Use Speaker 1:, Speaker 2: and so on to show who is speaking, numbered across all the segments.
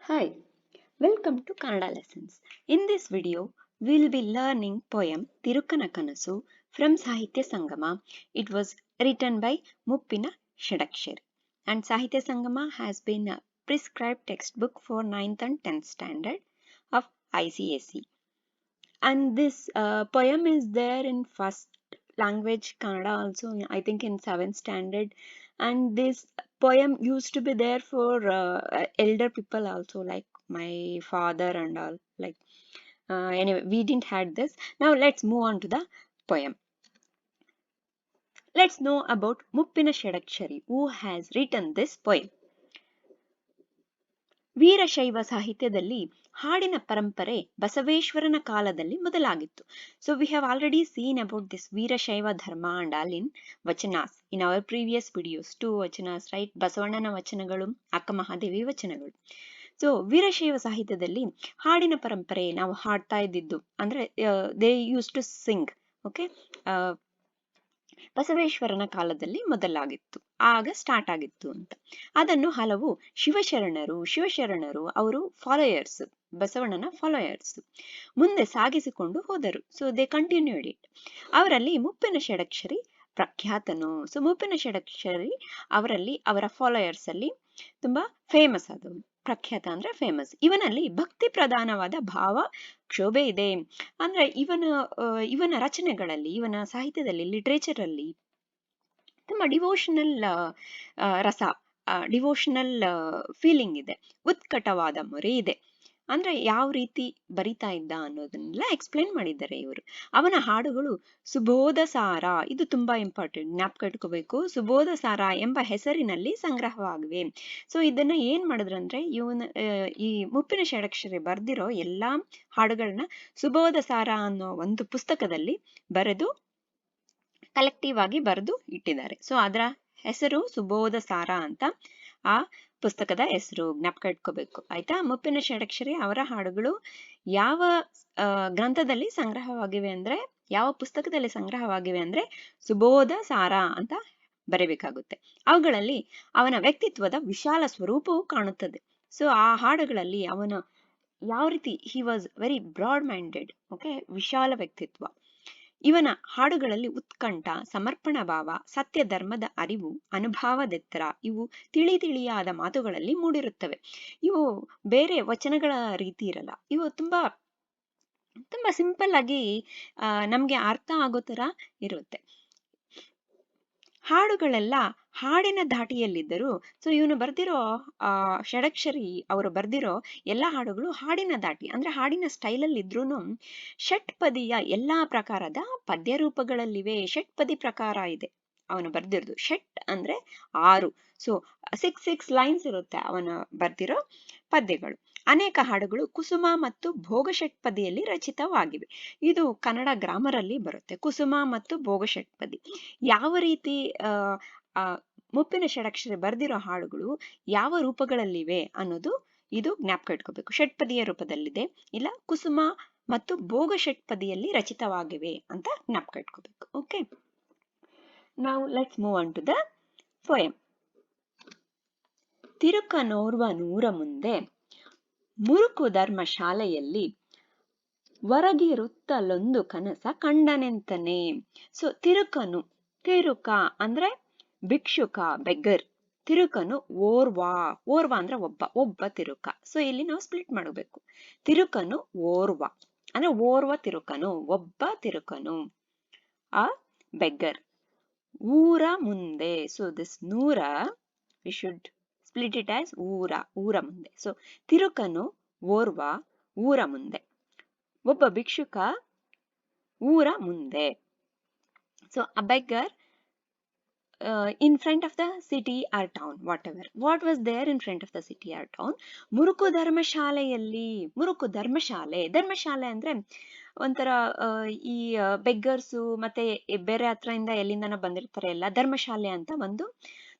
Speaker 1: Hi, welcome to Kannada Lessons. In this video, we'll be learning poem Tirukana Kanasu from Sahitya Sangama. It was written by Muppina Shadakshari. And Sahitya Sangama has been a prescribed textbook for 9th and 10th standard of ICSE. And this poem is there in first language Kannada also, I think in 7th standard. And this poem used to be there for elder people also, like my father and all. Like anyway, we didn't had this. Now let's move on to the poem. Let's know about Muppina Shadakshari, who has written this poem. Veerashaiva ಸಾಹಿತ್ಯದಲ್ಲಿ ಹಾಡಿನ ಪರಂಪರೆ ಬಸವೇಶ್ವರನ ಕಾಲದಲ್ಲಿ ಮೊದಲಾಗಿತ್ತು. So we have already seen about this Veerashaiva dharma and all in vachanas in our previous videos 2 vachanas, right? ಬಸವಣ್ಣನ ವಚನಗಳು, ಅಕ್ಕ ಮಹಾದೇವಿ ವಚನಗಳು. ಸೊ ವೀರಶೈವ ಸಾಹಿತ್ಯದಲ್ಲಿ ಹಾಡಿನ ಪರಂಪರೆ ನಾವು ಹಾಡ್ತಾ ಇದ್ದಿದ್ದು ಅಂದ್ರೆ they use to sing. Okay, ಬಸವೇಶ್ವರನ ಕಾಲದಲ್ಲಿ ಮೊದಲಾಗಿತ್ತು, ಆಗ ಸ್ಟಾರ್ಟ್ ಆಗಿತ್ತು ಅಂತ. ಅದನ್ನು ಹಲವು ಶಿವಶರಣರು ಅವರು ಫಾಲೋಯರ್ಸ್, ಬಸವಣ್ಣನ ಫಾಲೋಯರ್ಸ್ ಮುಂದೆ ಸಾಗಿಸಿಕೊಂಡು ಹೋದರು. So they continued it. ಅವರಲ್ಲಿ ಮುಪ್ಪಿನ ಷಡಕ್ಷರಿ ಪ್ರಖ್ಯಾತನು. ಸೊ ಮುಪ್ಪಿನ ಷಡಕ್ಷರಿ ಅವರಲ್ಲಿ, ಅವರ ಫಾಲೋಯರ್ಸ್ ಅಲ್ಲಿ ತುಂಬಾ ಫೇಮಸ್ ಆದವು. ಪ್ರಖ್ಯಾತ ಅಂದ್ರೆ ಫೇಮಸ್. ಇವನಲ್ಲಿ ಭಕ್ತಿ ಪ್ರಧಾನವಾದ ಭಾವ ಕ್ಷೋಭೆ ಇದೆ. ಅಂದ್ರೆ ಇವನ ರಚನೆಗಳಲ್ಲಿ, ಇವನ ಸಾಹಿತ್ಯದಲ್ಲಿ, ಲಿಟ್ರೇಚರ್ ಅಲ್ಲಿ ತುಂಬಾ ಡಿವೋಷನಲ್ ರಸ, ಡಿವೋಷನಲ್ ಫೀಲಿಂಗ್ ಇದೆ. ಉತ್ಕಟವಾದ ಮೊರೆ ಇದೆ. ಅಂದ್ರೆ ಯಾವ ರೀತಿ ಬರಿತಾ ಇದ್ದ ಅನ್ನೋದನ್ನೆಲ್ಲ ಎಕ್ಸ್ಪ್ಲೇನ್ ಮಾಡಿದ್ದಾರೆ ಇವರು. ಅವನ ಹಾಡುಗಳು ಸುಬೋಧ ಸಾರ, ಇದು ತುಂಬಾ ಇಂಪಾರ್ಟೆಂಟ್, ಜ್ಞಾಪಕ ಇಟ್ಕೋಬೇಕು. ಸುಬೋಧ ಸಾರ ಎಂಬ ಹೆಸರಿನಲ್ಲಿ ಸಂಗ್ರಹವಾಗಿವೆ. ಸೊ ಇದನ್ನ ಏನ್ ಮಾಡಿದ್ರಂದ್ರೆ, ಈ ಮುಪ್ಪಿನ ಷಡಕ್ಷರಿ ಬರ್ದಿರೋ ಎಲ್ಲಾ ಹಾಡುಗಳನ್ನ ಸುಬೋಧ ಸಾರ ಅನ್ನೋ ಒಂದು ಪುಸ್ತಕದಲ್ಲಿ ಬರೆದು ಕಲೆಕ್ಟಿವ್ ಆಗಿ ಬರೆದು ಇಟ್ಟಿದ್ದಾರೆ. ಸೊ ಅದರ ಹೆಸರು ಸುಬೋಧ ಸಾರ ಅಂತ ಆ ಪುಸ್ತಕದ ಹೆಸರು, ಜ್ಞಾಪಕ ಇಟ್ಕೋಬೇಕು, ಆಯ್ತಾ? ಮುಪ್ಪಿನ ಷಡಕ್ಷರಿ ಅವರ ಹಾಡುಗಳು ಯಾವ ಗ್ರಂಥದಲ್ಲಿ ಸಂಗ್ರಹವಾಗಿವೆ ಅಂದ್ರೆ, ಯಾವ ಪುಸ್ತಕದಲ್ಲಿ ಸಂಗ್ರಹವಾಗಿವೆ ಅಂದ್ರೆ ಸುಬೋಧ ಸಾರ ಅಂತ ಬರೀಬೇಕಾಗುತ್ತೆ. ಅವುಗಳಲ್ಲಿ ಅವನ ವ್ಯಕ್ತಿತ್ವದ ವಿಶಾಲ ಸ್ವರೂಪವು ಕಾಣುತ್ತದೆ. ಸೊ ಆ ಹಾಡುಗಳಲ್ಲಿ ಅವನ ಯಾವ ರೀತಿ, he was very broad minded. Okay, ವಿಶಾಲ ವ್ಯಕ್ತಿತ್ವ. ಇವನ ಹಾಡುಗಳಲ್ಲಿ ಉತ್ಕಂಠ, ಸಮರ್ಪಣ ಭಾವ, ಸತ್ಯ ಧರ್ಮದ ಅರಿವು, ಅನುಭವದೆತ್ತರ ಇವು ತಿಳಿಯಾದ ಮಾತುಗಳಲ್ಲಿ ಮೂಡಿರುತ್ತವೆ. ಇವು ಬೇರೆ ವಚನಗಳ ರೀತಿ ಇರಲ್ಲ. ಇವು ತುಂಬಾ ಸಿಂಪಲ್ ಆಗಿ ನಮ್ಗೆ ಅರ್ಥ ಆಗೋ ತರ ಇರುತ್ತೆ. ಹಾಡುಗಳೆಲ್ಲ ಹಾಡಿನ ಧಾಟಿಯಲ್ಲಿದ್ದರು. ಸೊ ಇವನು ಬರ್ದಿರೋ ಷಡಕ್ಷರಿ ಅವರು ಬರ್ದಿರೋ ಎಲ್ಲಾ ಹಾಡುಗಳು ಹಾಡಿನ ಧಾಟಿ ಅಂದ್ರೆ ಹಾಡಿನ ಸ್ಟೈಲಲ್ಲಿ ಇದ್ರೂನು ಷಟ್ಪದಿಯ ಎಲ್ಲಾ ಪ್ರಕಾರದ ಪದ್ಯ ರೂಪಗಳಲ್ಲಿವೆ. ಷಟ್ಪದಿ ಪ್ರಕಾರ ಇದೆ ಅವನು ಬರ್ದಿರೋದು. ಷಟ್ ಅಂದ್ರೆ 6. ಸೊ 6 ಲೈನ್ಸ್ ಇರುತ್ತೆ ಅವನ ಬರ್ದಿರೋ ಪದ್ಯಗಳು. ಅನೇಕ ಹಾಡುಗಳು ಕುಸುಮ ಮತ್ತು ಭೋಗ ಷಟ್ಪದಿಯಲ್ಲಿ ರಚಿತವಾಗಿವೆ. ಇದು ಕನ್ನಡ ಗ್ರಾಮರ್ ಅಲ್ಲಿ ಬರುತ್ತೆ, ಕುಸುಮ ಮತ್ತು ಭೋಗ ಷಟ್ಪದಿ. ಯಾವ ರೀತಿ ಮುಪ್ಪಿನ ಷಡಕ್ಷರಿ ಬರ್ದಿರೋ ಹಾಡುಗಳು ಯಾವ ರೂಪಗಳಲ್ಲಿವೆ ಅನ್ನೋದು ಇದು ಜ್ಞಾಪಕ ಇಟ್ಕೋಬೇಕು. ಷಟ್ಪದಿಯ ರೂಪದಲ್ಲಿದೆ, ಇಲ್ಲ ಕುಸುಮ ಮತ್ತು ಭೋಗ ಷಟ್ಪದಿಯಲ್ಲಿ ರಚಿತವಾಗಿವೆ ಅಂತ ಜ್ಞಾಪಕ ಇಟ್ಕೋಬೇಕು. Okay, now let's move on to the poem. ತಿರುಕನೋರ್ವ ನೂರ ಮುಂದೆ ಮುರುಕು ಧರ್ಮ ಶಾಲೆಯಲ್ಲಿ ಹೊರಗಿರುತ್ತಲೊಂದು ಕನಸ ಕಂಡನೆಂತನೇ. ಸೊ ತಿರುಕ ಅಂದ್ರೆ ಭಿಕ್ಷುಕ, ಬೆಗ್ಗರ್. ತಿರುಕನು ಓರ್ವ ಅಂದ್ರೆ ಒಬ್ಬ ತಿರುಕ. ಸೊ ಇಲ್ಲಿ ನಾವು ಸ್ಪ್ಲಿಟ್ ಮಾಡಬೇಕು. ತಿರುಕನು ಓರ್ವ ಅಂದ್ರೆ ಓರ್ವ ತಿರುಕನು, ಒಬ್ಬ ತಿರುಕನು, ಆ ಬೆಗ್ಗರ್. ಊರ ಮುಂದೆ, ಸೊ ದಿಸ್ ನೂರ we should split it as ಊರ ಮುಂದೆ. ಸೊ ತಿರುಕನು ಓರ್ವ ಊರ ಮುಂದೆ, ಒಬ್ಬ ಭಿಕ್ಷುಕ ಊರ ಮುಂದೆ. So a beggar in front of the city or town, whatever. What was there in front of the city or town? ಮುರುಕು ಧರ್ಮಶಾಲೆಯಲ್ಲಿ. ಮುರುಕು ಧರ್ಮಶಾಲೆ ಅಂದ್ರೆ ಒಂಥರ ಈ ಬೆಗ್ಗರ್ಸು ಮತ್ತೆ ಬೇರೆ ಹತ್ರದಿಂದ ಎಲ್ಲಿಂದನೋ ಬಂದಿರ್ತಾರೆ ಎಲ್ಲ, ಧರ್ಮಶಾಲೆ ಅಂತ ಒಂದು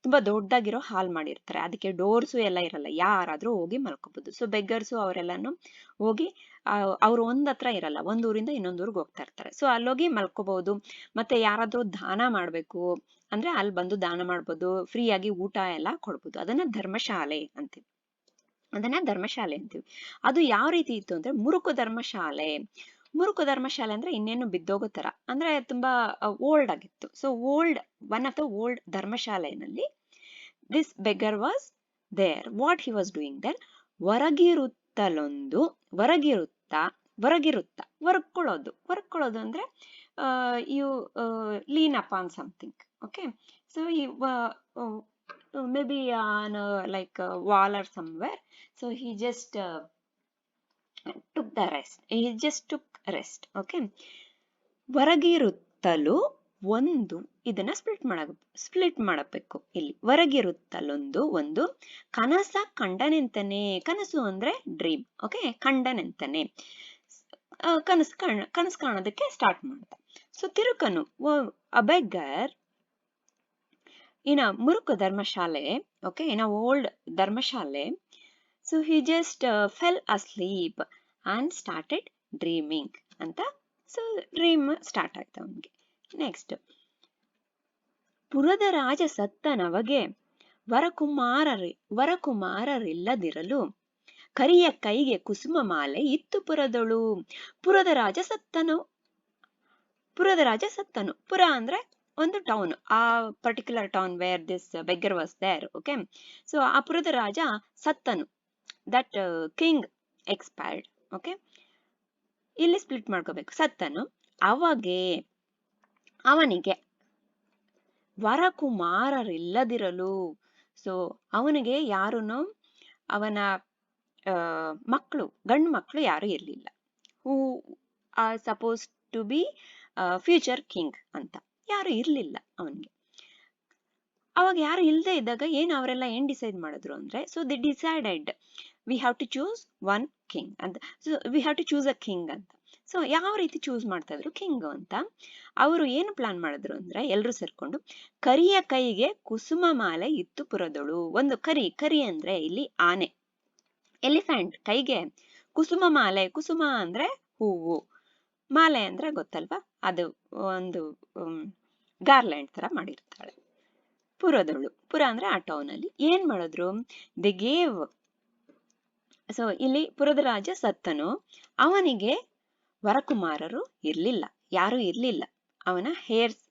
Speaker 1: ತುಂಬಾ ದೊಡ್ಡದಾಗಿರೋ ಹಾಲ್ ಮಾಡಿರ್ತಾರೆ. ಅದಕ್ಕೆ ಡೋರ್ಸು ಎಲ್ಲ ಇರಲ್ಲ, ಯಾರಾದ್ರೂ ಹೋಗಿ ಮಲ್ಕೋಬಹುದು. ಸೊ ಬೆಗ್ಗರ್ಸು ಅವರೆಲ್ಲಾನು ಹೋಗಿ ಅವ್ರು ಒಂದತ್ರ ಇರಲ್ಲ, ಒಂದೂರಿಂದ ಇನ್ನೊಂದೂರ್ಗೆ ಹೋಗ್ತಾ ಇರ್ತಾರೆ. ಸೊ ಅಲ್ಲೋಗಿ ಮಲ್ಕೋಬಹುದು. ಮತ್ತೆ ಯಾರಾದ್ರೂ ದಾನ ಮಾಡ್ಬೇಕು ಅಂದ್ರೆ ಅಲ್ಲಿ ಬಂದು ದಾನ ಮಾಡ್ಬೋದು, ಫ್ರೀಯಾಗಿ ಊಟ ಎಲ್ಲ ಕೊಡ್ಬೋದು. ಅದನ್ನ ಧರ್ಮಶಾಲೆ ಅಂತೀವಿ. ಅದನ್ನ ಧರ್ಮಶಾಲೆ ಅಂತೀವಿ. ಅದು ಯಾವ ರೀತಿ ಇತ್ತು ಅಂದ್ರೆ ಮುರುಕು ಧರ್ಮಶಾಲೆ. ಮುರುಕು ಧರ್ಮಶಾಲೆ ಅಂದ್ರೆ ಇನ್ನೇನು ಬಿದ್ದೋಗೋ ತರ, ಅಂದ್ರೆ ತುಂಬಾ ಓಲ್ಡ್ ಆಗಿತ್ತು. So old, one of the old ಧರ್ಮಶಾಲೆನಲ್ಲಿ this beggar was there. What he was doing there? ಹೊರಗಿರುತ್ತಲೊಂದು, ಹೊರಗಿರುತ್ತಾ, ಹೊರಗಿರುತ್ತಾ ಹೊರಕೊಳ್ಳೋದು ಅಂದ್ರೆ you lean upon something. Okay, so maybe on like a wall or somewhere, so he just took the rest, he just took rest. Okay, ಹೊರಗಿರುತ್ತಲು ಒಂದು, ಇದನ್ನ split ಮಾಡಬೇಕು ಇಲ್ಲಿ. ಹೊರಗಿರುತ್ತಲೊಂದು, ಒಂದು ಕನಸ ಕಂಡನೆಂತನೆ. ಕನಸು ಅಂದ್ರೆ ಡ್ರೀಮ್. ಓಕೆ, ಕಂಡನೆಂತನೆ ಕನಸು ಕಾಣೋದಕ್ಕೆ ಸ್ಟಾರ್ಟ್ ಮಾಡ್ದ. ಸೊ ತಿರುಕನು, a beggar in a Murukku Dharmashale, okay, in a old Dharmashale, so he just fell asleep and started dreaming. Anta, so dream start ಆಯ್ತು ಅವನಿಗೆ. ನೆಕ್ಸ್ಟ್, ಪುರದ ರಾಜ ಸತ್ತನವಗೆ ವರಕುಮಾರರಿಲ್ಲದಿರಲು ಕರಿಯ ಕೈಗೆ ಕುಸುಮ ಮಾಲೆ ಇತ್ತು ಪುರದಳು. ಪುರದ ರಾಜ ಸತ್ತನು. ಪುರ ಅಂದ್ರೆ ಒಂದು ಟೌನ್, ಆ particular town where this beggar was there. Okay, so ಆ ಪುರದ ರಾಜ ಸತ್ತನು, ದಟ್ ಕಿಂಗ್ ಎಕ್ಸ್ಪೈರ್ಡ್. ಓಕೆ, ಇಲ್ಲಿ ಸ್ಪ್ಲಿಟ್ ಮಾಡ್ಕೋಬೇಕು. ಸತ್ತನು, ಅವನಿಗೆ ವರಕುಮಾರರಿಲ್ಲದಿರಲು, ಸೊ ಅವನಿಗೆ ಯಾರುನು, ಅವನ ಗಂಡು ಮಕ್ಕಳು ಯಾರು ಇರಲಿಲ್ಲ. Who are suppose to be future king ಅಂತ ಯಾರು ಇರ್ಲಿಲ್ಲ ಅವನಿಗೆ. ಅವಾಗ ಯಾರು ಇಲ್ಲದೆ ಇದ್ದಾಗ ಅವರೆಲ್ಲ ಏನ್ ಡಿಸೈಡ್ ಮಾಡಿದ್ರು ಅಂದ್ರೆ, so they decided we have to choose one king ಅಂತ. So we have to choose a king ಅಂತ. ಸೊ ಯಾವ ರೀತಿ ಚೂಸ್ ಮಾಡ್ತಾ ಇದ್ರು ಕಿಂಗ್ ಅಂತ, ಅವರು ಏನು ಪ್ಲಾನ್ ಮಾಡಿದ್ರು ಅಂದ್ರೆ, ಎಲ್ರು ಸೇರ್ಕೊಂಡು ಕರಿಯ ಕೈಗೆ ಕುಸುಮ ಮಾಲೆ ಇತ್ತು ಪುರದಳು. ಒಂದು ಕರಿ ಅಂದ್ರೆ ಇಲ್ಲಿ ಆನೆ, ಎಲಿಫೆಂಟ್ ಕೈಗೆ ಕುಸುಮ ಮಾಲೆ. ಕುಸುಮ ಅಂದ್ರೆ ಹೂವು, ಮಾಲೆ ಅಂದ್ರೆ ಗೊತ್ತಲ್ವಾ, ಅದು ಒಂದು ಗಾರ್ಲ್ಯಾಂಡ್ ತರ ಮಾಡಿರ್ತಾಳೆ. ಪುರದಳು, ಪುರ ಅಂದ್ರೆ ಆ ಟೌನ್ ಅಲ್ಲಿ ಏನ್ ಮಾಡಿದ್ರು, ದಿ ಗೇವ್. ಸೊ ಇಲ್ಲಿ ಪುರದ ರಾಜ ಸತ್ತನು, ಅವನಿಗೆ ವರಕುಮಾರರು ಇರ್ಲಿಲ್ಲ, ಯಾರು ಇರ್ಲಿಲ್ಲ, ಅವನ ಹೇರ್ಸ್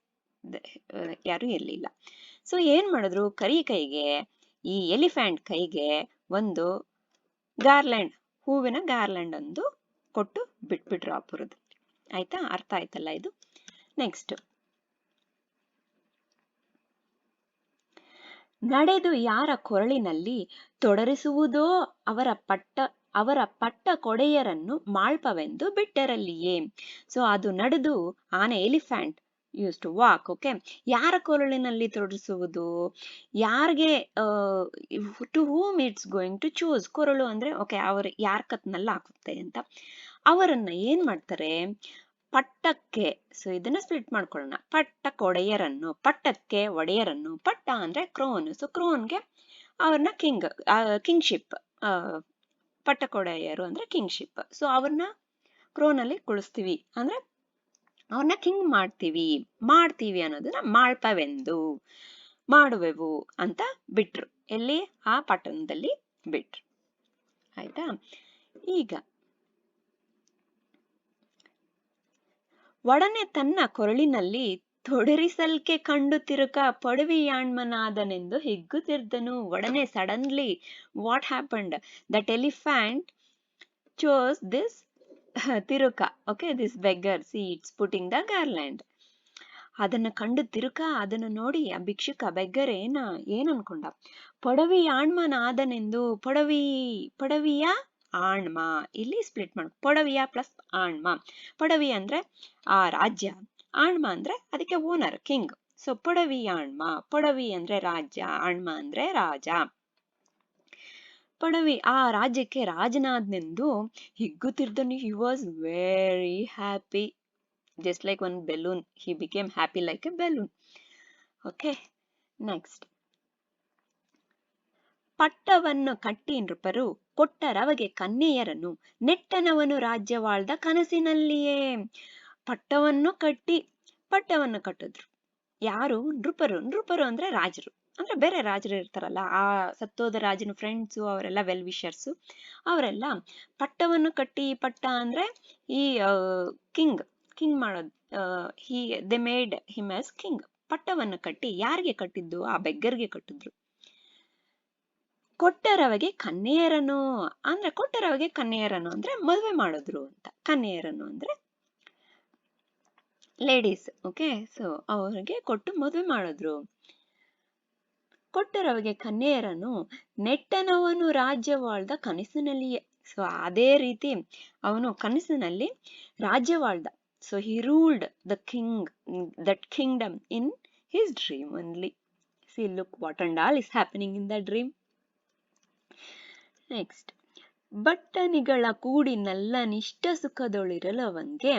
Speaker 1: ಯಾರು ಇರ್ಲಿಲ್ಲ. ಸೊ ಏನ್ ಮಾಡಿದ್ರು, ಕರಿ ಕೈಗೆ, ಈ ಎಲಿಫೆಂಟ್ ಕೈಗೆ ಒಂದು ಗಾರ್ಲ್ಯಾಂಡ್, ಹೂವಿನ ಗಾರ್ಲ್ಯಾಂಡ್ ಒಂದು ಕೊಟ್ಟು ಬಿಟ್ಬಿಟ್ರು ಆ ಪುರದಲ್ಲಿ. ಆಯ್ತಾ, ಅರ್ಥ ಆಯ್ತಲ್ಲ ಇದು. ನೆಕ್ಸ್ಟ್, ನಡೆದು ಯಾರ ಕೊರಳಿನಲ್ಲಿ ತೊಡರಿಸುವುದೋ ಅವರ ಪಟ್ಟ ಕೊಡೆಯರನ್ನು ಮಾಳ್ಪವೆಂದು ಬಿಟ್ಟರಲ್ಲಿಯೇ. ಸೊ ಅದು ನಡೆದು ಆನೆ, elephant use to walk. Okay, ಯಾರ ಕೊರಳಿನಲ್ಲಿ ತೊಡರಿಸುವುದು, ಯಾರಿಗೆ, to whom it's going to choose. ಕೊರಳು ಅಂದ್ರೆ ಓಕೆ, ಅವ್ರು ಯಾರ ಕತ್ನಲ್ಲಿ ಹಾಕುತ್ತೆ ಅಂತ, ಅವರನ್ನ ಏನ್ ಮಾಡ್ತಾರೆ, ಪಟ್ಟಕ್ಕೆ. ಸೊ ಇದನ್ನ ಸ್ಪ್ಲಿಟ್ ಮಾಡ್ಕೊಳ್ಳೋಣ. ಪಟ್ಟಕ್ಕೆ ಒಡೆಯರನ್ನು, ಪಟ್ಟ ಅಂದ್ರೆ ಕ್ರೋನ್. ಸೊ ಕ್ರೋನ್ಗೆ ಅವ್ರನ್ನ ಕಿಂಗ್ಶಿಪ್, ಪಟ್ಟಕೊಡೆಯರು ಅಂದ್ರೆ ಕಿಂಗ್ಶಿಪ್. ಸೊ ಅವ್ರನ್ನ ಕ್ರೋನಲ್ಲಿ ಕುಳಿಸ್ತೀವಿ ಅಂದ್ರೆ ಅವ್ರನ್ನ ಕಿಂಗ್ ಮಾಡ್ತೀವಿ ಅನ್ನೋದನ್ನ ಮಾಳ್ಪವೆಂದು, ಮಾಡುವೆವು ಅಂತ ಬಿಟ್ರು. ಎಲ್ಲಿ, ಆ ಪಟ್ಟಣದಲ್ಲಿ ಬಿಟ್ರು. ಆಯ್ತಾ. ಈಗ ಒಡನೆ ತನ್ನ ಕೊರಳಿನಲ್ಲಿ ತೊಡರಿಸಲ್ಕೆ ಕಂಡು ತಿರುಕ ಪಡುವಿಯಾಣ್ಮನಾದನೆಂದು ಹಿಗ್ಗುತ್ತಿದ್ದನು. ಒಡನೆ suddenly what happened, that elephant chose this ತಿರುಕ. Okay, this beggar, see it's putting the garland. ಅದನ್ನ ಕಂಡು ತಿರುಕ, ಅದನ್ನ ನೋಡಿ ಆ ಭಿಕ್ಷುಕ ಬೆಗ್ಗರ್ ಏನ್ ಅನ್ಕೊಂಡ, ಪೊಡವಿಯಾಣ್ಮನಾದನೆಂದು. ಪೊಡವಿಯ ಆಣ್ಮ, ಇಲ್ಲಿ ಸ್ಪ್ಲಿಟ್ ಮಾಡು, ಪೊಡವಿಯ ಪ್ಲಸ್ ಆಣ್ಮ. ಪೊಡವಿ ಅಂದ್ರೆ ಆ ರಾಜ್ಯ, ಆಣ್ಮ ಅಂದ್ರೆ ಅದಕ್ಕೆ ಓನರ್, ಕಿಂಗ್. ಸೊ ಪೊಡವಿಯಾಣ್ಮ, ಪೊಡವಿ ಅಂದ್ರೆ ರಾಜ್ಯ, ಆಣ್ಮ ಅಂದ್ರೆ ರಾಜ. ಪೊಡವಿ ಆ ರಾಜ್ಯಕ್ಕೆ ರಾಜನಾದ್ನೆಂದು ಹಿಗ್ಗುತ್ತಿದ್ದನು. He was very happy, just like one balloon, he became happy like a balloon. Okay, next. ಪಟ್ಟವನ್ನು ಕಟ್ಟಿ ನೃಪರು ಕೊಟ್ಟರವಗೆ ಕನ್ಯೆಯರನ್ನು, ನೆಟ್ಟನವನು ರಾಜ್ಯವಾಳ್ದ ಕನಸಿನಲ್ಲಿಯೇ. ಪಟ್ಟವನ್ನು ಕಟ್ಟಿದ್ರು ಯಾರು, ನೃಪರು. ನೃಪರು ಅಂದ್ರೆ ರಾಜರು. ಅಂದ್ರೆ ಬೇರೆ ರಾಜರು ಇರ್ತಾರಲ್ಲ, ಆ ಸತ್ತೋದ ರಾಜನ ಫ್ರೆಂಡ್ಸು ಅವರೆಲ್ಲ ವೆಲ್ ವಿಷರ್ಸು ಅವರೆಲ್ಲ ಪಟ್ಟವನ್ನು ಕಟ್ಟಿ, ಪಟ್ಟ ಅಂದ್ರೆ ಈ ಕಿಂಗ್ ಕಿಂಗ್ ಮಾಡೋದು, he they made him as king. ಪಟ್ಟವನ್ನು ಕಟ್ಟಿ ಯಾರಿಗೆ ಕಟ್ಟಿದ್ದು? ಆ ಬೆಗ್ಗರ್ಗೆ ಕಟ್ಟಿದ್ರು. ಕೊಟ್ಟರವಗೆ ಕನ್ಯೆಯರನ್ನು ಅಂದ್ರೆ, ಕೊಟ್ಟರವಗೆ ಕನ್ಯೆಯರನ್ನು ಅಂದ್ರೆ ಮದುವೆ ಮಾಡಿದ್ರು ಅಂತ. ಕನ್ಯೆಯರನ್ನು ಅಂದ್ರೆ ಲೇಡೀಸ್. ಓಕೆ, ಸೊ ಅವ್ರಿಗೆ ಕೊಟ್ಟು ಮದುವೆ ಮಾಡಿದ್ರು. ಕೊಟ್ಟರವಗೆ ಕನ್ಯೆಯರನ್ನು ನೆಟ್ಟನವನು ರಾಜ್ಯವಾಳ್ದ ಕನಸಿನಲ್ಲಿಯೇ. ಸೊ ಅದೇ ರೀತಿ ಅವನು ಕನಸಿನಲ್ಲಿ ರಾಜ್ಯವಾಳ್ದ. So he ruled the king, that kingdom in his dream only. See, look what and all is happening in the dream. Next, ಬಟ್ಟನಿಗಳ ಕೂಡಿ ನಲ್ಲ ನಿಷ್ಠ ಸುಖದೊಳಿರಲವಂಗೆ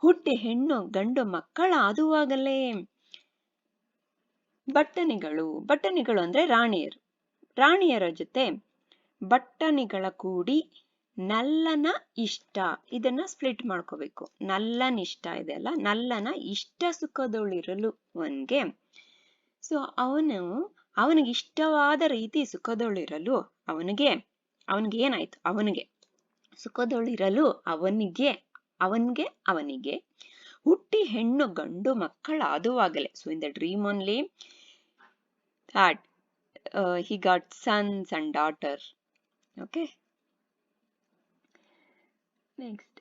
Speaker 1: ಹುಟ್ಟಿ ಹೆಣ್ಣು ಗಂಡು ಮಕ್ಕಳ ಆದುವಾಗಲೇ. ಬಟ್ಟನಿಗಳು ಅಂದ್ರೆ ರಾಣಿಯರು. ರಾಣಿಯರ ಜೊತೆ ಬಟ್ಟನಿಗಳ ಕೂಡಿ ನಲ್ಲನ ಇಷ್ಟ, ಇದನ್ನ ಸ್ಪ್ಲಿಟ್ ಮಾಡ್ಕೋಬೇಕು. ನಲ್ಲನಿಷ್ಟ ಇದೆ ಅಲ್ಲ, ನಲ್ಲನ ಇಷ್ಟ ಸುಖದೊಳಿರಲು ಅವನ್ಗೆ. ಸೊ ಅವನಿಗೆ ಇಷ್ಟವಾದ ರೀತಿ ಸುಖದೊಳಿರಲು ಅವನಿಗೆ ಏನಾಯ್ತು? ಅವನಿಗೆ ಸುಖದೊಳಿರಲು ಅವನಿಗೆ ಹುಟ್ಟಿ ಹೆಣ್ಣು ಗಂಡು ಮಕ್ಕಳಾದುವಾಗಲೇ. So in the dream only that he got sons and daughter. Okay, next,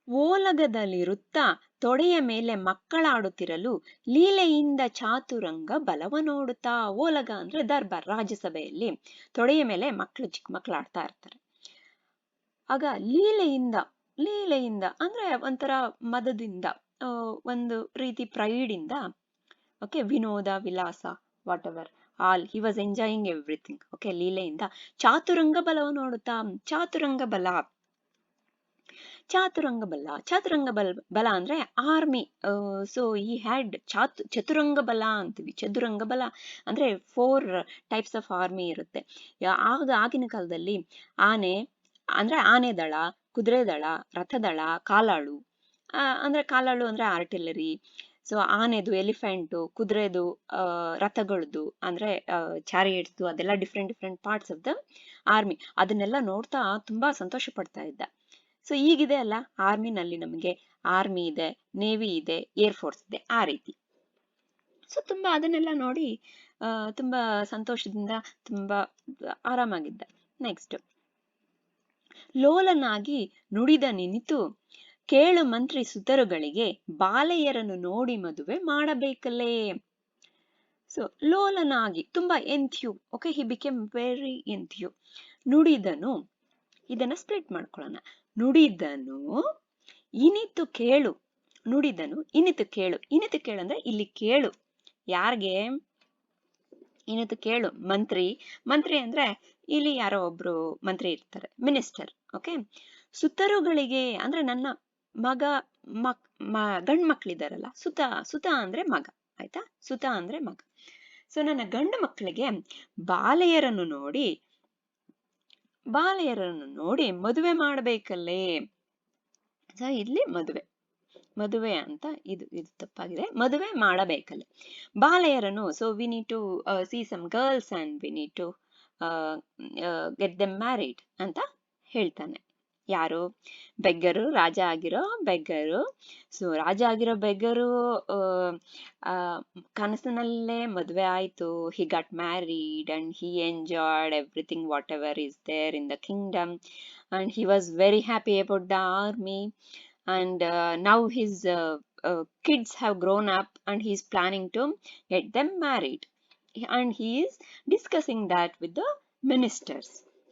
Speaker 1: ಓಲಗದಲ್ಲಿರುತ್ತಾ ತೊಡೆಯ ಮೇಲೆ ಮಕ್ಕಳಾಡುತ್ತಿರಲು ಲೀಲೆಯಿಂದ ಚಾತುರಂಗ ಬಲವ ನೋಡುತ್ತಾ. ಓಲಗ ಅಂದ್ರೆ ದರ್ಬಾರ್, ರಾಜ್ಯಸಭೆಯಲ್ಲಿ ತೊಡೆಯ ಮೇಲೆ ಮಕ್ಕಳು, ಚಿಕ್ಕ ಮಕ್ಕಳು ಆಡ್ತಾ ಇರ್ತಾರೆ. ಆಗ ಲೀಲೆಯಿಂದ ಅಂದ್ರೆ ಒಂಥರ ಮದದಿಂದ, ಒಂದು ರೀತಿ ಪ್ರೈಡ್ ಇಂದ, ಓಕೆ, ವಿನೋದ ವಿಲಾಸ, whatever, all he was enjoying everything. Okay, ಲೀಲೆಯಿಂದ ಚಾತುರಂಗ ಬಲವ ನೋಡುತ್ತಾ. ಚಾತುರಂಗ ಬಲ ಅಂದ್ರೆ ಆರ್ಮಿ. ಸೊ ಈ ಹ್ಯಾಡ್ ಚತುರಂಗ ಬಲ ಅಂತೀವಿ. ಚದುರಂಗ ಬಲ ಅಂದ್ರೆ 4 ಟೈಪ್ಸ್ ಆಫ್ ಆರ್ಮಿ ಇರುತ್ತೆ. ಆಗಿನ ಕಾಲದಲ್ಲಿ ಆನೆ ದಳ, ಕುದುರೆ ದಳ, ರಥದಳ, ಕಾಲಾಳು. ಅಂದ್ರೆ ಕಾಲಾಳು ಅಂದ್ರೆ ಆರ್ಟಿಲರಿ. ಸೊ ಆನೆದು, ಎಲಿಫೆಂಟು, ಕುದುರೆದು, ರಥಗಳದು ಅಂದ್ರೆ ಚಾರಿಯಟ್ಸ್, ಅದೆಲ್ಲ different parts of the army. ಅದನ್ನೆಲ್ಲ ನೋಡ್ತಾ ತುಂಬಾ ಸಂತೋಷ ಪಡ್ತಾ ಇದ್ದ. ಸೊ ಈಗಿದೆ ಅಲ್ಲ, ಆರ್ಮಿನಲ್ಲಿ ನಮಗೆ ಆರ್ಮಿ ಇದೆ, ನೇವಿ ಇದೆ, ಏರ್ ಫೋರ್ಸ್ ಇದೆ, ಆ ರೀತಿ. ಸೊ ತುಂಬಾ ಅದನ್ನೆಲ್ಲ ನೋಡಿ ತುಂಬಾ ಸಂತೋಷದಿಂದ ತುಂಬಾ ಆರಾಮಾಗಿದ್ದ. ನೆಕ್ಸ್ಟ್, ಲೋಲನಾಗಿ ನುಡಿದ ನಿನಿತು ಕೇಳು ಮಂತ್ರಿ ಸುತರುಗಳಿಗೆ ಬಾಲೆಯರನ್ನು ನೋಡಿ ಮದುವೆ ಮಾಡಬೇಕಲ್ಲೇ. ಸೊ ಲೋಲನಾಗಿ, ತುಂಬಾ enthu. Okay, he became very enthu. ನುಡಿದನು, ಇದನ್ನ ಸ್ಪ್ಲಿಟ್ ಮಾಡ್ಕೊಳ್ಳೋಣ. ನುಡಿದನು ಇನಿತು ಕೇಳು. ನುಡಿದನು ಇನಿತು ಕೇಳು. ಇನಿತು ಕೇಳು ಅಂದ್ರೆ ಇಲ್ಲಿ ಕೇಳು. ಯಾರ್ಗೆ ಇನಿತು ಕೇಳು? ಮಂತ್ರಿ ಅಂದ್ರೆ ಇಲ್ಲಿ ಯಾರೋ ಒಬ್ರು ಮಂತ್ರಿ ಇರ್ತಾರೆ, ಮಿನಿಸ್ಟರ್. ಓಕೆ, ಸುತರುಗಳಿಗೆ ಅಂದ್ರೆ ನನ್ನ ಮಗ, ಗಂಡು ಮಕ್ಳಿದಾರಲ್ಲ, ಸುತ ಅಂದ್ರೆ ಮಗ. ಆಯ್ತಾ, ಸುತ ಅಂದ್ರೆ ಮಗ. ಸೊ ನನ್ನ ಗಂಡು ಮಕ್ಕಳಿಗೆ ಬಾಲೆಯರನ್ನು ನೋಡಿ ಮದುವೆ ಮಾಡಬೇಕಲ್ಲೇ. ಸೊ ಇಲ್ಲಿ ಮದುವೆ ಅಂತ ಇದು ತಪ್ಪಾಗಿದೆ. ಮದುವೆ ಮಾಡಬೇಕಲ್ಲೇ ಬಾಲೆಯರನ್ನು. So we need to see some girls and we need to get them married ಅಂತ ಹೇಳ್ತಾನೆ. ಯಾರು? ಬೆಗ್ಗರು, ರಾಜ ಆಗಿರೋ ಬೆಗ್ಗರು. ಸೊ ರಾಜ ಆಗಿರೋ ಬೆಗ್ಗರು ಕನಸಿನಲ್ಲೇ ಮದುವೆ ಆಯ್ತು. He got married and he enjoyed everything whatever is there in the kingdom and he was very happy about the army. And now his kids have grown up and he is planning to get them married, and he is discussing that with the ministers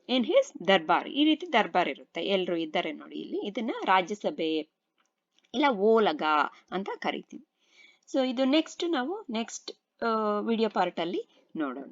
Speaker 1: in his darbar. ಈ ರೀತಿ ದರ್ಬಾರ್ ಇರುತ್ತೆ, ಎಲ್ರು ಇದ್ದಾರೆ ನೋಡಿ ಇಲ್ಲಿ. ಇದನ್ನ ರಾಜ್ಯಸಭೆ ಇಲ್ಲ ಓಲಗ ಅಂತ ಕರಿತೀವಿ. ಸೊ ಇದು ನಾವು ನೆಕ್ಸ್ಟ್ ವಿಡಿಯೋ ಪಾರ್ಟ್ ಅಲ್ಲಿ ನೋಡೋಣ.